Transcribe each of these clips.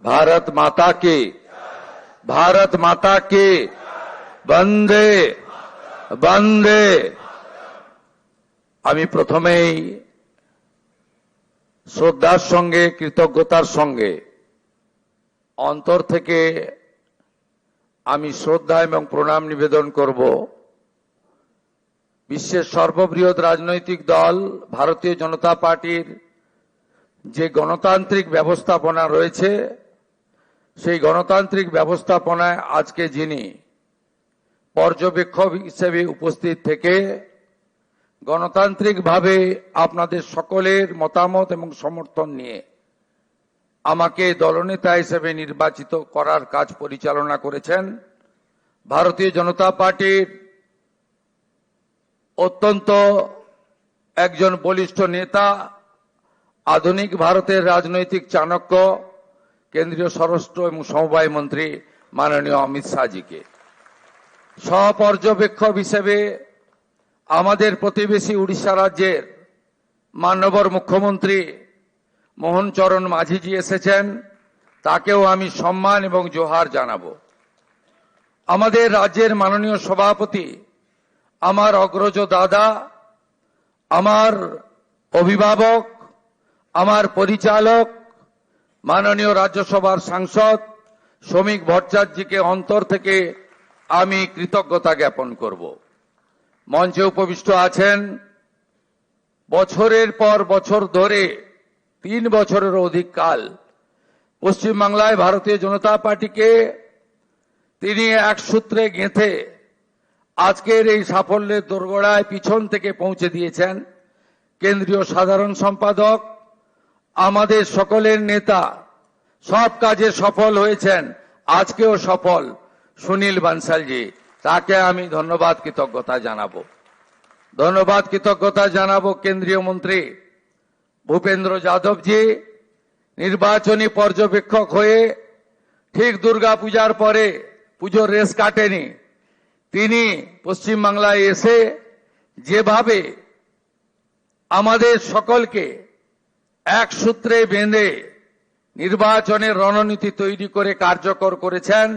भारत माता की, भारत माता की, वंदे वंदे। আমি প্রথমেই শ্রদ্ধার সঙ্গে কৃতজ্ঞতার সঙ্গে অন্তর থেকে আমি শ্রদ্ধা এবং প্রণাম নিবেদন করব বিশ্বের সর্ববৃহৎ রাজনৈতিক দল ভারতীয় জনতা পার্টির যে গণতান্ত্রিক ব্যবস্থাপনা রয়েছে, সেই গণতান্ত্রিক ব্যবস্থাপনায় আজকে যিনি পর্যবেক্ষক হিসেবে উপস্থিত থেকে গণতান্ত্রিকভাবে আপনাদের সকলের মতামত এবং সমর্থন নিয়ে আমাকে দলনেতা হিসেবে নির্বাচিত করার কাজ পরিচালনা করেছেন ভারতীয় জনতা পার্টির অত্যন্ত একজন বলিষ্ঠ নেতা, আধুনিক ভারতের রাজনৈতিক চাণক্য, কেন্দ্রীয় স্বরাষ্ট্র এবং সমবায় মন্ত্রী মাননীয় অমিত শাহজিকে। সহপর্যবেক্ষক হিসেবে আমাদের প্রতিবেশী উড়িষ্যা রাজ্যের মাননীয় মুখ্যমন্ত্রী মোহন চরণ মাঝিজি এসেছেন, তাকেও আমি সম্মান এবং জোহার জানাবো। আমাদের রাজ্যের মাননীয় সভাপতি, আমার অগ্রজ দাদা, আমার অভিভাবক, আমার পরিচালক মাননীয় রাজ্যসভার সাংসদ শ্রমিক ভট্টাচার্যকে অন্তর থেকে আমি কৃতজ্ঞতা জ্ঞাপন করব। মঞ্চে উপবিষ্ট আছেন বছরের পর বছর ধরে 3 বছরের অধিক কাল পশ্চিমবাংলায় ভারতীয় জনতা পার্টিকে তিনি এক সূত্রে গেঁথে আজকের এই সাফল্যের দোরগোড়ায় পিছন থেকে পৌঁছে দিয়েছেন কেন্দ্রীয় সাধারণ সম্পাদক, আমাদের সকলের নেতা, সব কাজে সফল হয়েছেন, আজকেও সফল সুনীল বানসালজি, তাকে আমি ধন্যবাদ কৃতজ্ঞতা জানাবো। ধন্যবাদ কৃতজ্ঞতা জানাবো কেন্দ্রীয় মন্ত্রী ভূপেন্দ্র যাদবজি, নির্বাচনী পর্যবেক্ষক হয়ে ঠিক দুর্গা পূজার পরে পুজোর রেস কাটেনি, তিনি পশ্চিমবাংলায় এসে যেভাবে আমাদের সকলকে এক সূত্রে বেঁধে নির্বাচনের রণনীতি তৈরি করে কার্যকর করেছেন।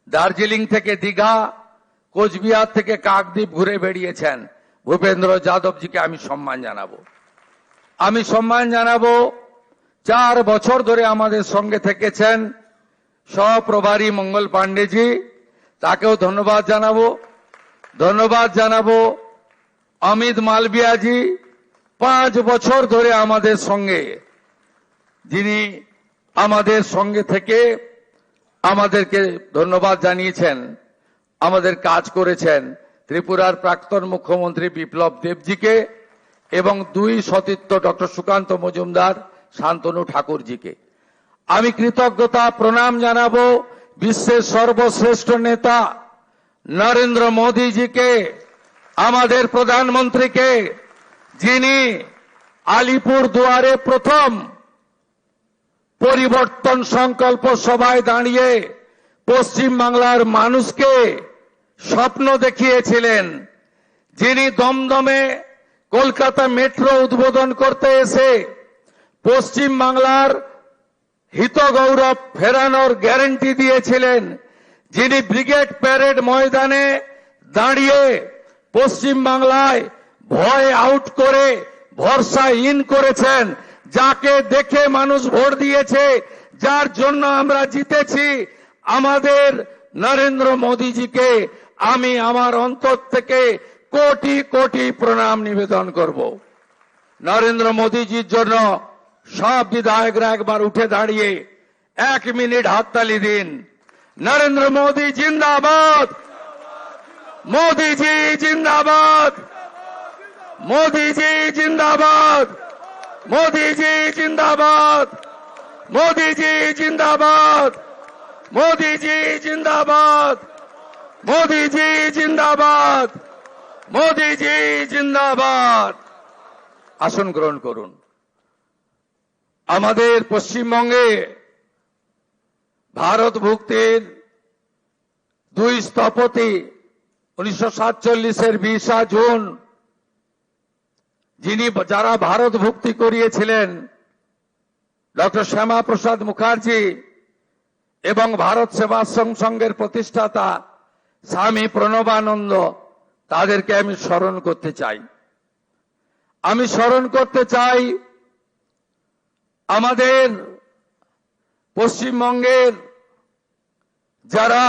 দার্জিলিং থেকে দীঘা, কোচবিহার থেকে কাকদ্বীপ ঘুরে বেরিয়েছেন। ভূপেন্দ্র যাদবজিকে আমি সম্মান জানাবো। আমি সম্মান জানাবো 4 বছর ধরে আমাদের সঙ্গে থেকেছেন সহপ্রভারী মঙ্গল পাণ্ডেজি, তাকেও ধন্যবাদ জানাবো। ধন্যবাদ জানাবো অমিত মালবিয়াজি, 5 বছর ধরে আমাদের সঙ্গে, যিনি আমাদের সঙ্গে থেকে আমাদেরকে ধন্যবাদ জানিয়েছেন, আমাদের কাজ করেছেন। ত্রিপুরার প্রাক্তন মুখ্যমন্ত্রী বিপ্লব দেবজিকে এবং 2 সতীর্থ ডক্টর সুকান্ত মজুমদার, শান্তনু ঠাকুরজিকে আমি কৃতজ্ঞতা প্রণাম জানাবো। বিশ্বের সর্বশ্রেষ্ঠ নেতা নরেন্দ্র মোদীজিকে, আমাদের প্রধানমন্ত্রীকে, যিনি আলিপুর দুয়ারে প্রথম পরিবর্তন সংকল্প সভায় দাঁড়িয়ে পশ্চিম বাংলার মানুষকে স্বপ্ন দেখিয়েছিলেন, যিনি দমদমে কলকাতা মেট্রো উদ্বোধন করতে এসে পশ্চিম বাংলার হিত গৌরব ফেরানোর গ্যারান্টি দিয়েছিলেন, যিনি ব্রিগেড প্যারেড ময়দানে দাঁড়িয়ে পশ্চিম বাংলায় ভয় আউট করে ভরসা ইন করেছেন, যাকে দেখে মানুষ ভোট দিয়েছে, যার জন্য আমরা জিতেছি, আমাদের নরেন্দ্র মোদীজিকে আমি আমার অন্তর থেকে কোটি কোটি প্রণাম নিবেদন করব। নরেন্দ্র মোদীজির জন্য সব বিধায়করা একবার উঠে দাঁড়িয়ে 1 মিনিট হাততালি দিন। নরেন্দ্র মোদী জিন্দাবাদ, মোদীজি জিন্দাবাদ, মোদীজি জিন্দাবাদ, মোদীজি জিন্দাবাদ, মোদীজি জিন্দাবাদ, মোদীজি জিন্দাবাদ, মোদীজি জিন্দাবাদ, মোদীজি জিন্দাবাদ। আসন গ্রহণ করুন। আমাদের পশ্চিমবঙ্গে ভারত ভুক্তির 2 স্থপতি 1947-এর 20 জুন যারা ভারত ভুক্তি করিয়েছিলেন, ডক্টর শ্যামা প্রসাদ মুখার্জি এবং ভারত সেবাশ্রম সংঘের প্রতিষ্ঠাতা স্বামী প্রণবানন্দ, তাদেরকে আমি স্মরণ করতে চাই। আমি স্মরণ করতে চাই আমাদের পশ্চিমবঙ্গের যারা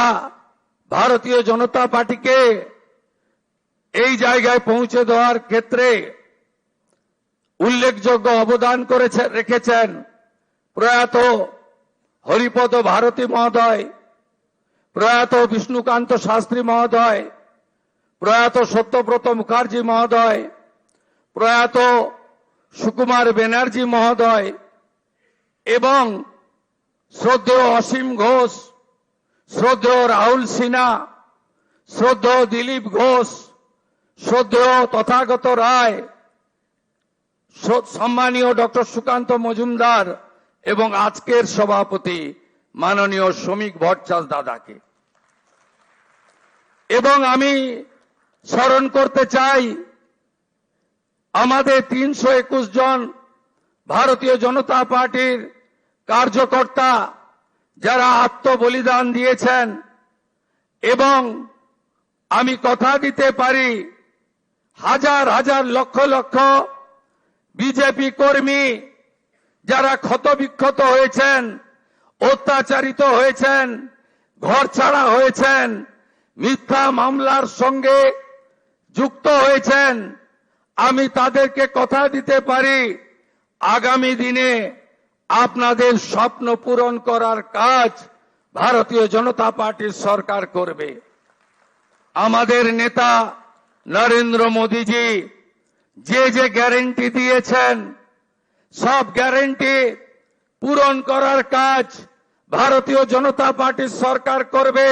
ভারতীয় জনতা পার্টিকে এই জায়গায় পৌঁছে দেওয়ার ক্ষেত্রে উল্লেখযোগ্য অবদান রেখেছেন প্রয়াত হরিপদ ভারতী মহোদয়, প্রয়াত বিষ্ণুকান্ত শাস্ত্রী মহোদয়, প্রয়াত সত্যব্রত মুখার্জি মহোদয়, প্রয়াত সুকুমার ব্যানার্জি মহোদয় এবং শ্রদ্ধেয় অসীম ঘোষ, শ্রদ্ধেয় রাহুল সিনহা, শ্রদ্ধেয় দিলীপ ঘোষ, শ্রদ্ধেয় তথাগত রায়, সম্মানীয় ডক্টর সুকান্ত মজুমদার এবং আজকের সভাপতি মাননীয় শ্রমিক ভট্টাচার্য দাদাকে। এবং আমি স্মরণ করতে চাই আমাদের 321 জন ভারতীয় জনতা পার্টির কার্যকর্তা যারা আত্মবলিদান দিয়েছেন, এবং আমি কথা দিতে পারি হাজার হাজার লক্ষ লক্ষ বিজেপি কর্মী যারা ক্ষতবিক্ষত হয়েছেন, অত্যাচারিত হয়েছেন, ঘর ছাড়া হয়েছেন, মিথ্যা মামলার সঙ্গে যুক্ত হয়েছেন, আমি তাদেরকে কথা দিতে পারি আগামী দিনে আপনাদের স্বপ্ন পূরণ করার কাজ ভারতীয় জনতা পার্টির সরকার করবে। আমাদের নেতা নরেন্দ্র মোদীজি যে যে গ্যারান্টি দিয়েছেন সব গ্যারান্টি পূরণ করার কাজ ভারতীয় জনতা পার্টির সরকার করবে।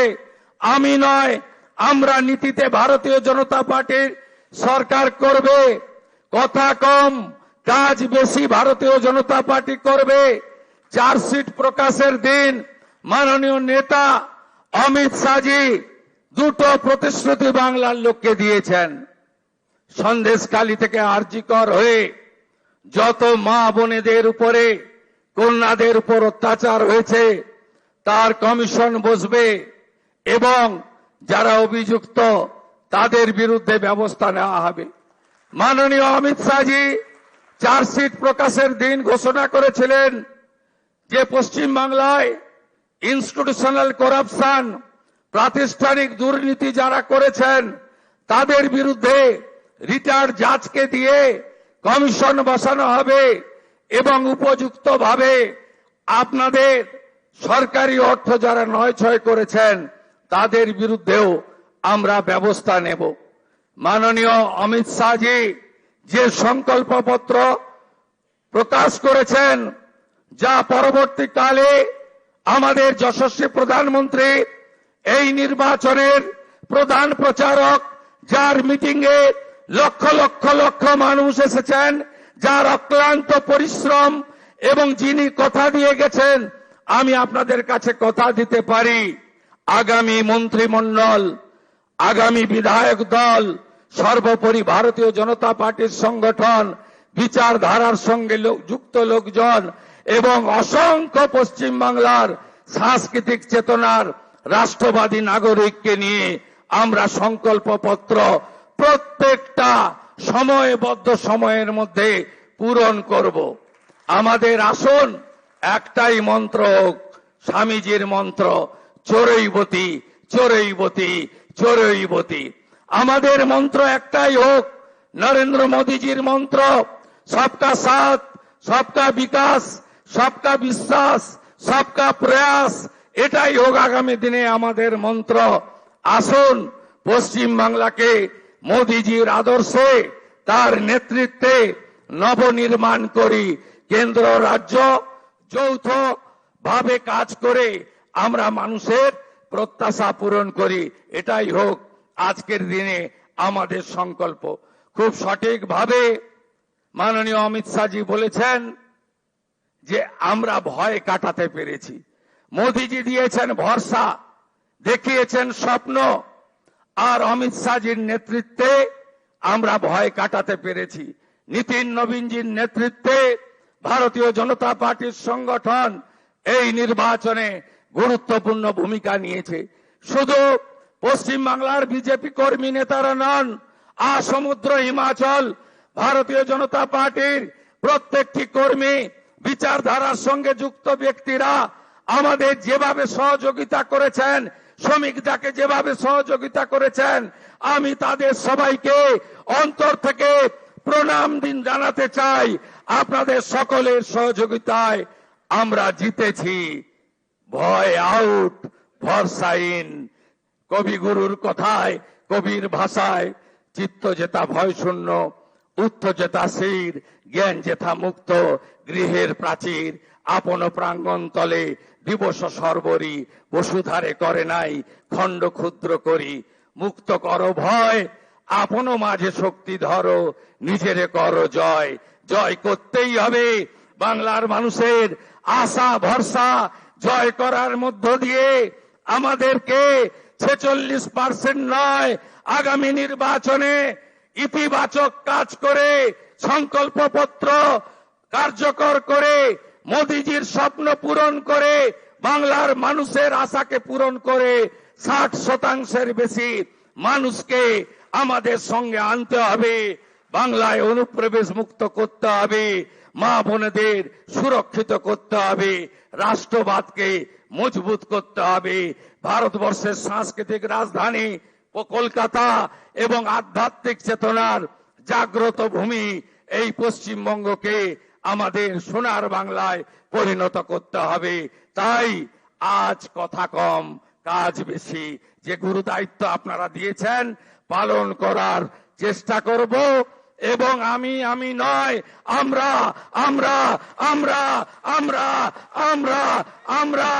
আমি নয়, আমরা নীতিতে ভারতীয় জনতা পার্টির সরকার করবে। কথা কম, কাজ বেশি ভারতীয় জনতা পার্টি করবে। চার্জশিট প্রকাশের দিন মাননীয় নেতা অমিত শাহজি দুটো প্রতিশ্রুতি বাংলার লোককে দিয়েছেন। সন্দেশখালী থেকে আরজিকর হয়ে যত মা বোনেদের উপরে, কন্যাদের উপর অত্যাচার হয়েছে তার কমিশন বসবে এবং যারা অভিযুক্ত তাদের বিরুদ্ধে ব্যবস্থা নেওয়া হবে। মাননীয় অমিত শাহজি চার্জশিট প্রকাশের দিন ঘোষণা করেছিলেন যে পশ্চিম বাংলায় ইনস্টিটিউশনাল করাপশন, প্রাতিষ্ঠানিক দুর্নীতি যারা করেছেন তাদের বিরুদ্ধে রিটায়ার্ড জাজকে দিয়ে কমিশন বসানো হবে এবং উপযুক্তভাবে আপনাদের সরকারি অর্থ যারা নয়ছয় করেছেন তাদের বিরুদ্ধেও আমরা ব্যবস্থা নেব। মাননীয় অমিত শাহজি যে সংকল্পপত্র প্রকাশ করেছেন, যা পরবর্তীকালে আমাদের যশস্বী প্রধানমন্ত্রী এই নির্বাচনের প্রধান প্রচারক, যার মিটিংয়ে লক্ষ লক্ষ লক্ষ মানুষ এসেছেন, যার অক্লান্ত পরিশ্রম এবং যিনি কথা দিয়ে গেছেন, আমি আপনাদের কাছে কথা দিতে পারি আগামী মন্ত্রিমণ্ডল, আগামী বিধায়ক দল, সর্বোপরি ভারতীয় জনতা পার্টির সংগঠন, বিচারধারার সঙ্গে যুক্ত লোকজন এবং অসংখ্য পশ্চিম বাংলার সাংস্কৃতিক চেতনার রাষ্ট্রবাদী নাগরিককে নিয়ে আমরা সংকল্পপত্র প্রত্যেকটা সময়বদ্ধ সময়ের মধ্যে পূরণ করব। আমাদের আসন একটাই মন্ত্র হোক, স্বামীজির মন্ত্র, চোরৈবতী চোরৈবতী চোরৈবতী। আমাদের মন্ত্র একটাই হোক, নরেন্দ্র মোদীজির মন্ত্র, সবকা সাথ, সবকা বিকাশ, সবকা বিশ্বাস, সবকা প্রয়াস। এটাই হোক আগামী দিনে আমাদের মন্ত্র। আসুন পশ্চিম বাংলাকে মোদীজির আদর্শে, তার নেতৃত্বে নবনির্মাণ করি। কেন্দ্র রাজ্য যৌথ ভাবে কাজ করে আমরা মানুষের প্রত্যাশা পূরণ করি। এটাই হোক আজকের দিনে আমাদের সংকল্প। খুব সঠিকভাবে মাননীয় অমিত শাহজি বলেছেন যে আমরা ভয় কাটাতে পেরেছি। মোদীজি দিয়েছেন ভরসা, দেখিয়েছেন স্বপ্ন, আর অমিত শাহজির নেতৃত্বে আমরা ভয় কাটাতে পেরেছি। নীতিন নবীনজির নেতৃত্বে ভারতীয় জনতা পার্টির সংগঠন এই নির্বাচনে গুরুত্বপূর্ণ ভূমিকা নিয়েছে। শুধু পশ্চিম বাংলার বিজেপি কর্মী নেতারা নন, আসমুদ্র হিমাচল ভারতীয় জনতা পার্টির প্রত্যেকটি কর্মী, বিচারধারার সঙ্গে যুক্ত ব্যক্তিরা আমাদের যেভাবে সহযোগিতা করেছেন, শ্রমিকদাকে যেভাবে সহযোগিতা করেছেন, আমি তাদের সবাইকে অন্তর থেকে প্রণাম জানাতে চাই। আপনাদের সকলের সহযোগিতায় আমরা জিতেছি। ভয় আউট, ভরসা ইন। কবিগুরুর কথায়, কবির ভাষায়, চিত্ত যেথা ভয় শূন্য, উত্থ যেথা শির, জ্ঞান যেথা মুক্ত, গৃহের প্রাচীর আপন প্রাঙ্গণ তলে দিবস সর্বরি, বসুধারে করে নাই খণ্ড ক্ষুদ্র করি। মুক্ত করো ভয়, আপন মাঝে শক্তি ধরো, নিজেরে করো জয়। জয় করতেই হবে। বাংলার মানুষের আশা ভরসা জয় করার মধ্য দিয়ে আমাদেরকে 46% নয়, আগামী নির্বাচনে ইতিবাচক কাজ করে, সংকল্পপত্র কার্যকর করে, মোদিজির স্বপ্ন পূরণ করে, বাংলার মানুষের আশাকে পূরণ করে 60% বেশি মানুষকে আমাদের সঙ্গে আনতে হবে। বাংলায় অনুপ্রবেশ মুক্ত করতে হবে, মা বোনেদের সুরক্ষিত করতে হবে, রাষ্ট্রবাদকে মজবুত করতে হবে। ভারতবর্ষের সাংস্কৃতিক রাজধানী কলকাতা এবং আধ্যাত্মিক চেতনার জাগ্রত ভূমি এই পশ্চিমবঙ্গকে আমাদের সোনার বাংলায় পরিণত করতে হবে। তাই আজ কথা কম, কাজ বেশি। যে গুরু দায়িত্ব আপনারা দিয়েছেন পালন করার চেষ্টা করব। এবং আমি নয়, আমরা আমরা আমরা আমরা আমরা আমরা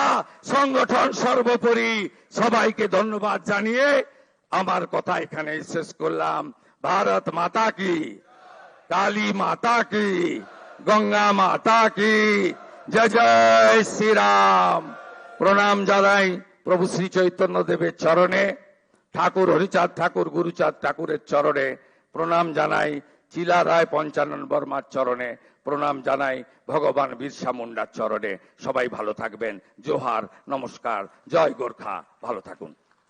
সংগঠন সর্বোপরি। সবাইকে ধন্যবাদ জানিয়ে আমার কথা এখানে শেষ করলাম। ভারত মাতা কি, কালী মাতা কি, গঙ্গা মাতা কি, জয় জয় শ্রীরাম। প্রণাম জানাই প্রভু শ্রী চৈতন্য দেবের চরণে, ঠাকুর হরিচাঁদ ঠাকুর গুরুচাঁদ ঠাকুরের চরণে প্রণাম জানাই, চিলা রায় পঞ্চানন বর্মার চরণে প্রণাম জানাই, ভগবান বিরসা মুন্ডার চরণে। সবাই ভালো থাকবেন। জোহার, নমস্কার, জয় গোর্খা, ভালো থাকুন।